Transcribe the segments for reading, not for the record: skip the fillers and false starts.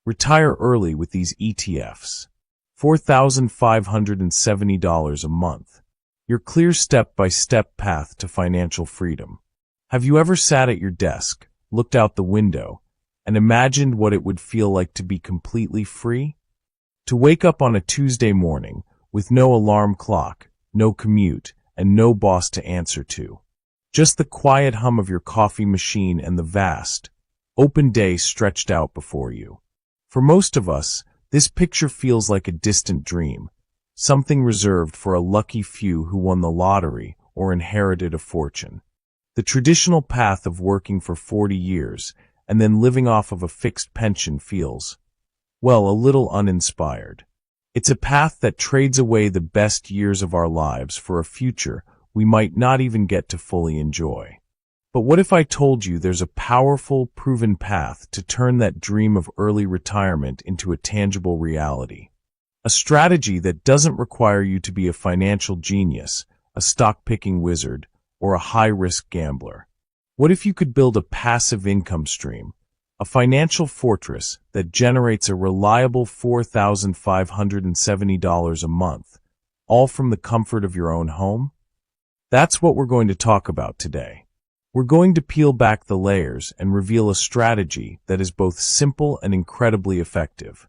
Retire early with these ETFs. $4,570 a month. Your clear step-by-step path to financial freedom. Have you ever sat at your desk, looked out the window, and imagined what it would feel like to be completely free? To wake up on a Tuesday morning with no alarm clock, no commute, and no boss to answer to. Just the quiet hum of your coffee machine and the vast, open day stretched out before you. For most of us, this picture feels like a distant dream, something reserved for a lucky few who won the lottery or inherited a fortune. The traditional path of working for 40 years and then living off of a fixed pension feels, well, a little uninspired. It's a path that trades away the best years of our lives for a future we might not even get to fully enjoy. But what if I told you there's a powerful, proven path to turn that dream of early retirement into a tangible reality? A strategy that doesn't require you to be a financial genius, a stock-picking wizard, or a high-risk gambler. What if you could build a passive income stream, a financial fortress that generates a reliable $4,570 a month, all from the comfort of your own home? That's what we're going to talk about today. We're going to peel back the layers and reveal a strategy that is both simple and incredibly effective.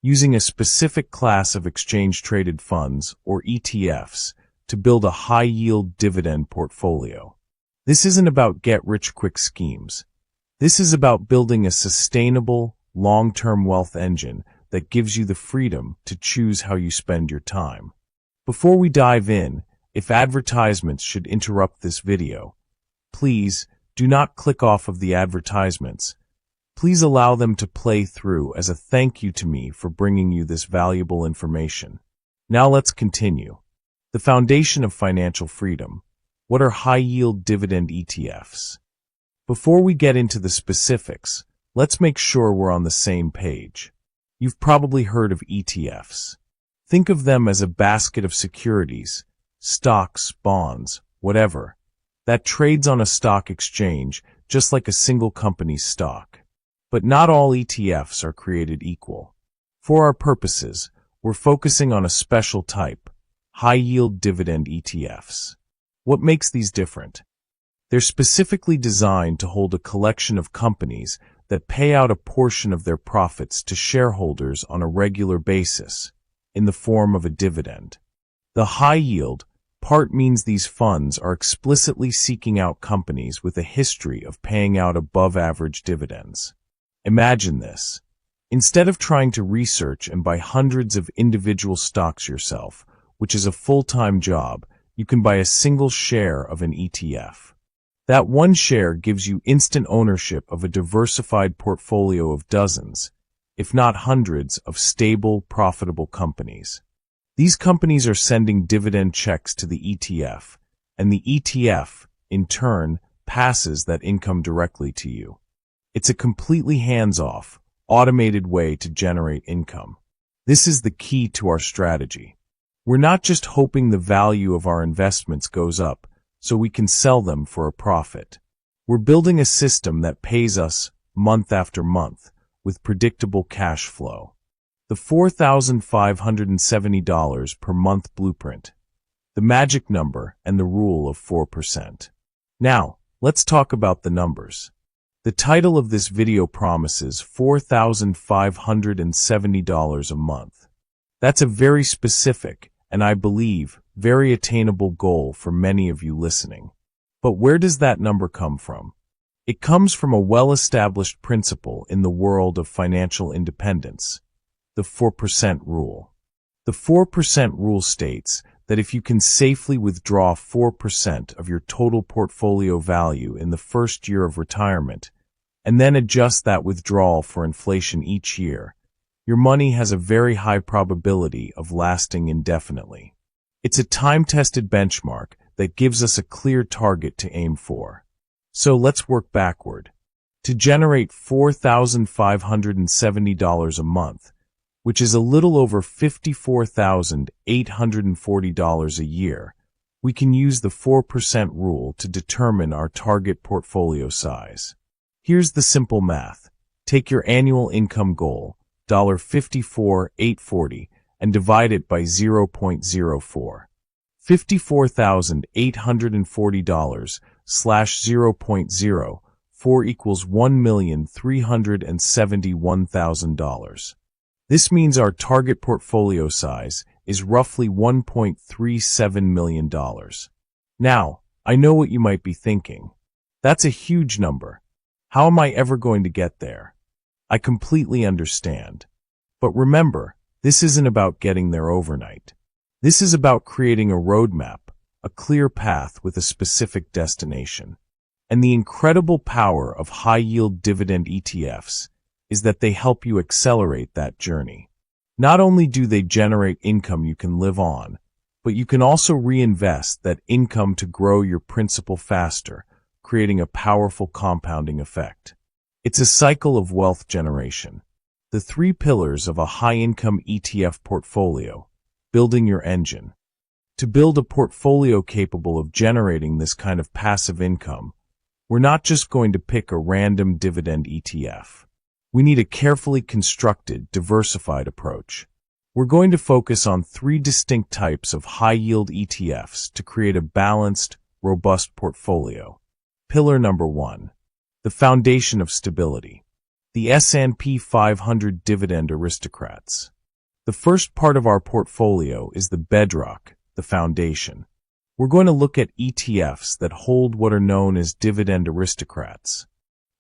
Using a specific class of exchange-traded funds, or ETFs, to build a high-yield dividend portfolio. This isn't about get-rich-quick schemes. This is about building a sustainable, long-term wealth engine that gives you the freedom to choose how you spend your time. Before we dive in, if advertisements should interrupt this video, please do not click off of the advertisements. Please allow them to play through as a thank you to me for bringing you this valuable information. Now let's continue. The foundation of financial freedom. What are high-yield dividend ETFs? Before we get into the specifics, let's make sure we're on the same page. You've probably heard of ETFs. Think of them as a basket of securities, stocks, bonds, whatever, that trades on a stock exchange just like a single company's stock. But not all ETFs are created equal. For our purposes, we're focusing on a special type, high-yield dividend ETFs. What makes these different? They're specifically designed to hold a collection of companies that pay out a portion of their profits to shareholders on a regular basis, in the form of a dividend. The high-yield part means these funds are explicitly seeking out companies with a history of paying out above-average dividends. Imagine this. Instead of trying to research and buy hundreds of individual stocks yourself, which is a full-time job, you can buy a single share of an ETF. That one share gives you instant ownership of a diversified portfolio of dozens, if not hundreds, of stable, profitable companies. These companies are sending dividend checks to the ETF, and the ETF, in turn, passes that income directly to you. It's a completely hands-off, automated way to generate income. This is the key to our strategy. We're not just hoping the value of our investments goes up so we can sell them for a profit. We're building a system that pays us month after month with predictable cash flow. The $4,570 per month blueprint, the magic number, and the rule of 4%. Now, let's talk about the numbers. The title of this video promises $4,570 a month. That's a very specific, and I believe, very attainable goal for many of you listening. But where does that number come from? It comes from a well-established principle in the world of financial independence, the 4% rule. The 4% rule states that if you can safely withdraw 4% of your total portfolio value in the first year of retirement, and then adjust that withdrawal for inflation each year, your money has a very high probability of lasting indefinitely. It's a time-tested benchmark that gives us a clear target to aim for. So let's work backward. To generate $4,570 a month, which is a little over $54,840 a year, we can use the 4% rule to determine our target portfolio size. Here's the simple math. Take your annual income goal, $54,840 and divide it by 0.04. $54,840 slash 0.04 equals $1,371,000. This means our target portfolio size is roughly $1.37 million. Now, I know what you might be thinking. That's a huge number. How am I ever going to get there? I completely understand. But remember, this isn't about getting there overnight. This is about creating a roadmap, a clear path with a specific destination. And the incredible power of high-yield dividend ETFs is that they help you accelerate that journey. Not only do they generate income you can live on, but you can also reinvest that income to grow your principal faster, creating a powerful compounding effect. It's a cycle of wealth generation. The three pillars of a high-income ETF portfolio: building your engine. To build a portfolio capable of generating this kind of passive income, we're not just going to pick a random dividend ETF. We need a carefully constructed, diversified approach. We're going to focus on three distinct types of high-yield ETFs to create a balanced, robust portfolio. Pillar number 1. The foundation of stability. The S&P 500 Dividend Aristocrats. The first part of our portfolio is the bedrock, the foundation. We're going to look at ETFs that hold what are known as dividend aristocrats.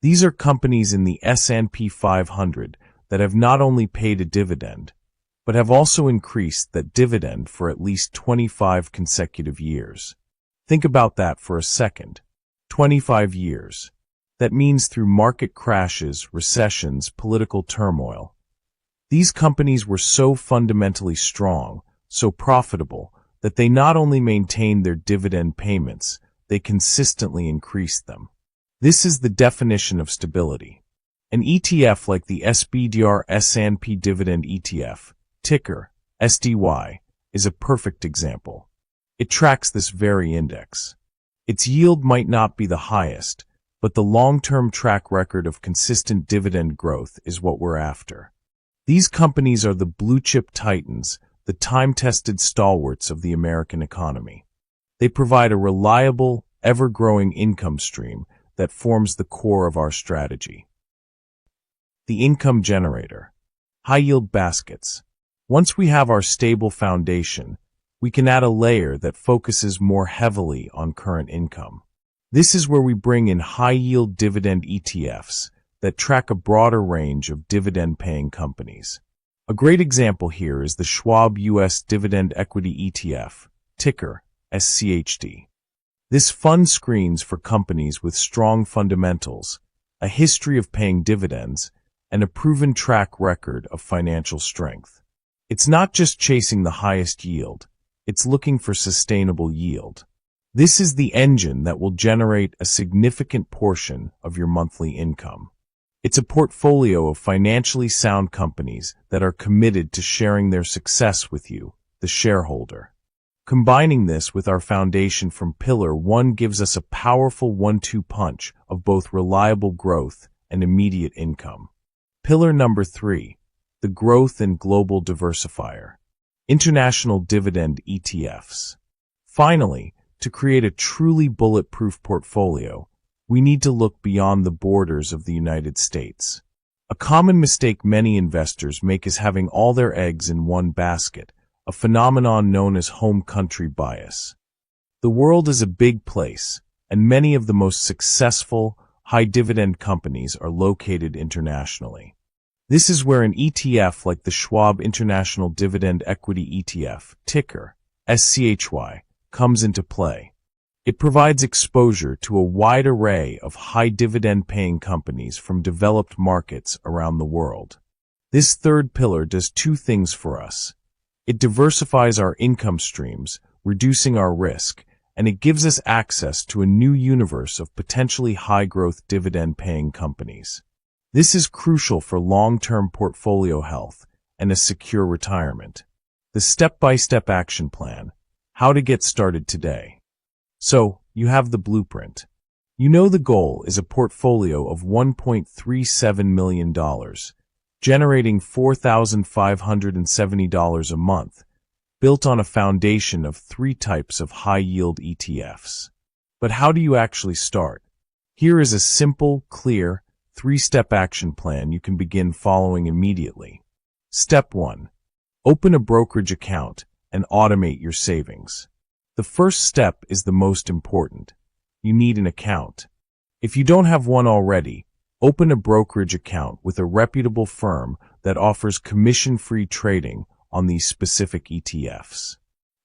These are companies in the S&P 500 that have not only paid a dividend, but have also increased that dividend for at least 25 consecutive years. Think about that for a second. 25 years. That means through market crashes, recessions, political turmoil. These companies were so fundamentally strong, so profitable, that they not only maintained their dividend payments, they consistently increased them. This is the definition of stability. An ETF like the SPDR S&P Dividend ETF, ticker SDY, is a perfect example. It tracks this very index. Its yield might not be the highest, but the long-term track record of consistent dividend growth is what we're after. These companies are the blue-chip titans, the time-tested stalwarts of the American economy. They provide a reliable, ever-growing income stream that forms the core of our strategy. The income generator. High-yield baskets. Once we have our stable foundation, we can add a layer that focuses more heavily on current income. This is where we bring in high-yield dividend ETFs that track a broader range of dividend-paying companies. A great example here is the Schwab U.S. Dividend Equity ETF, ticker SCHD. This fund screens for companies with strong fundamentals, a history of paying dividends, and a proven track record of financial strength. It's not just chasing the highest yield, it's looking for sustainable yield. This is the engine that will generate a significant portion of your monthly income. It's a portfolio of financially sound companies that are committed to sharing their success with you, the shareholder. Combining this with our foundation from Pillar 1 gives us a powerful 1-2 punch of both reliable growth and immediate income. Pillar number 3, the growth and global diversifier. International dividend ETFs. Finally, to create a truly bulletproof portfolio, we need to look beyond the borders of the United States. A common mistake many investors make is having all their eggs in one basket, a phenomenon known as home country bias. The world is a big place, and many of the most successful, high-dividend companies are located internationally. This is where an ETF like the Schwab International Dividend Equity ETF, ticker SCHY, comes into play. It provides exposure to a wide array of high dividend-paying companies from developed markets around the world. This third pillar does two things for us. It diversifies our income streams, reducing our risk, and it gives us access to a new universe of potentially high-growth dividend-paying companies. This is crucial for long-term portfolio health and a secure retirement. The step-by-step action plan, how to get started today. So, you have the blueprint. You know the goal is a portfolio of $1.37 million, generating $4,570 a month, built on a foundation of 3 types of high-yield ETFs. But how do you actually start? Here is a simple, clear, 3-step action plan you can begin following immediately. Step 1. Open a brokerage account and automate your savings. The first step is the most important. You need an account. If you don't have one already, open a brokerage account with a reputable firm that offers commission-free trading on these specific ETFs.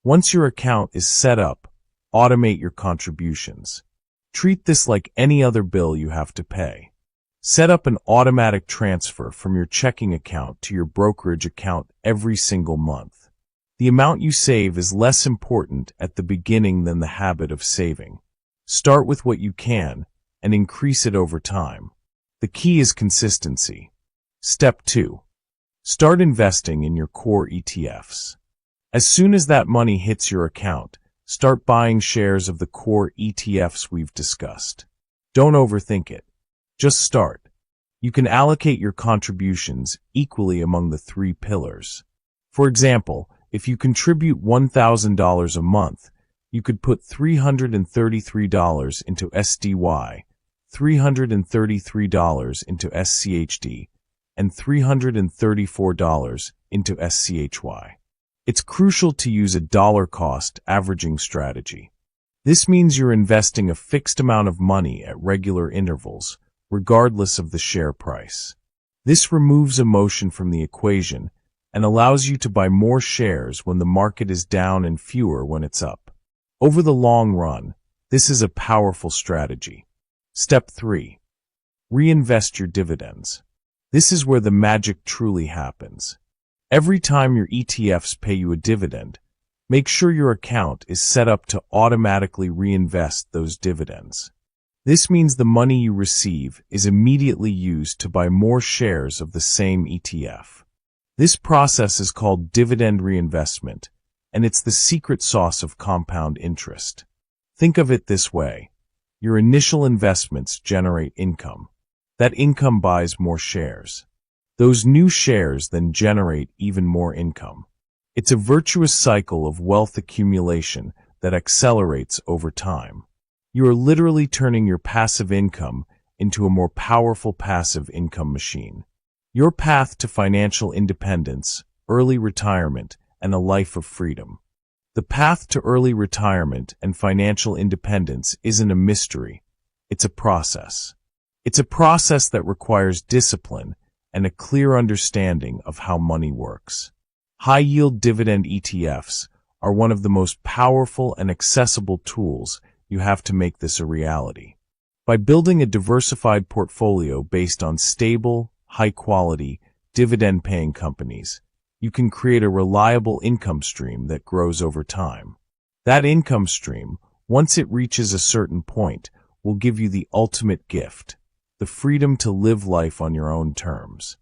Once your account is set up, automate your contributions. Treat this like any other bill you have to pay. Set up an automatic transfer from your checking account to your brokerage account every single month. The amount you save is less important at the beginning than the habit of saving. Start with what you can and increase it over time. The key is consistency. Step 2. Start investing in your core ETFs. As soon as that money hits your account, start buying shares of the core ETFs we've discussed. Don't overthink it. Just start. You can allocate your contributions equally among the 3 pillars. For example, if you contribute $1,000 a month, you could put $333 into SDY, $333 into SCHD, and $334 into SCHY. It's crucial to use a dollar-cost averaging strategy. This means you're investing a fixed amount of money at regular intervals, regardless of the share price. This removes emotion from the equation and allows you to buy more shares when the market is down and fewer when it's up. Over the long run, this is a powerful strategy. Step 3. Reinvest your dividends. This is where the magic truly happens. Every time your ETFs pay you a dividend, make sure your account is set up to automatically reinvest those dividends. This means the money you receive is immediately used to buy more shares of the same ETF. This process is called dividend reinvestment, and it's the secret sauce of compound interest. Think of it this way. Your initial investments generate income. That income buys more shares. Those new shares then generate even more income. It's a virtuous cycle of wealth accumulation that accelerates over time. You are literally turning your passive income into a more powerful passive income machine. Your path to financial independence, early retirement, and a life of freedom. The path to early retirement and financial independence isn't a mystery. It's a process. It's a process that requires discipline and a clear understanding of how money works. High-yield dividend ETFs are one of the most powerful and accessible tools you have to make this a reality. By building a diversified portfolio based on stable, high-quality, dividend-paying companies, you can create a reliable income stream that grows over time. That income stream, once it reaches a certain point, will give you the ultimate gift, the freedom to live life on your own terms.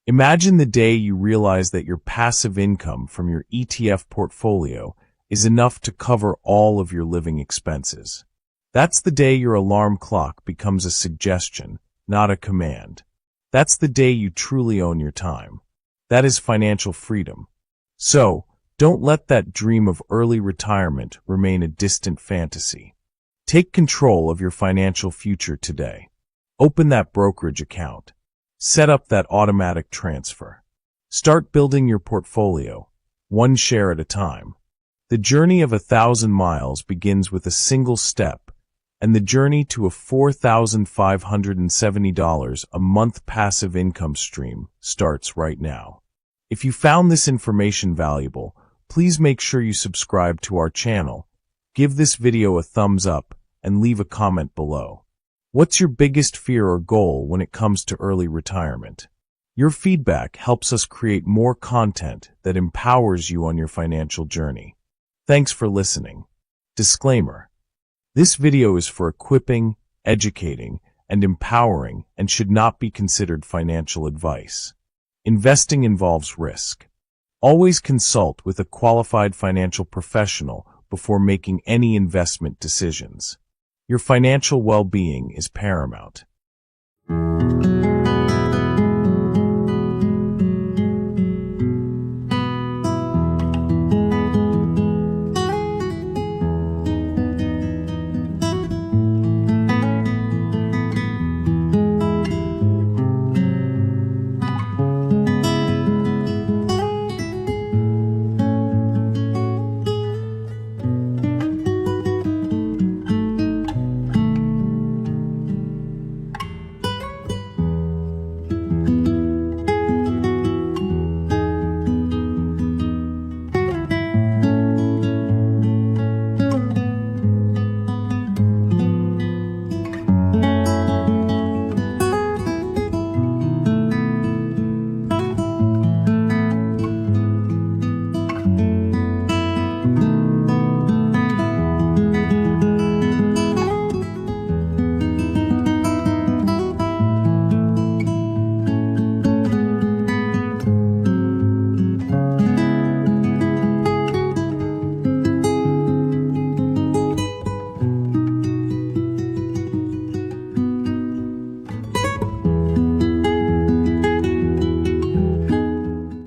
Imagine the day you realize that your passive income from your ETF portfolio is enough to cover all of your living expenses. That's the day your alarm clock becomes a suggestion, not a command. That's the day you truly own your time. That is financial freedom. So, don't let that dream of early retirement remain a distant fantasy. Take control of your financial future today. Open that brokerage account. Set up that automatic transfer. Start building your portfolio, one share at a time. The journey of 1,000 miles begins with a single step, and the journey to a $4,570 a month passive income stream starts right now. If you found this information valuable, please make sure you subscribe to our channel, give this video a thumbs up, and leave a comment below. What's your biggest fear or goal when it comes to early retirement? Your feedback helps us create more content that empowers you on your financial journey. Thanks for listening. Disclaimer. This video is for equipping, educating, and empowering and should not be considered financial advice. Investing involves risk. Always consult with a qualified financial professional before making any investment decisions. Your financial well-being is paramount.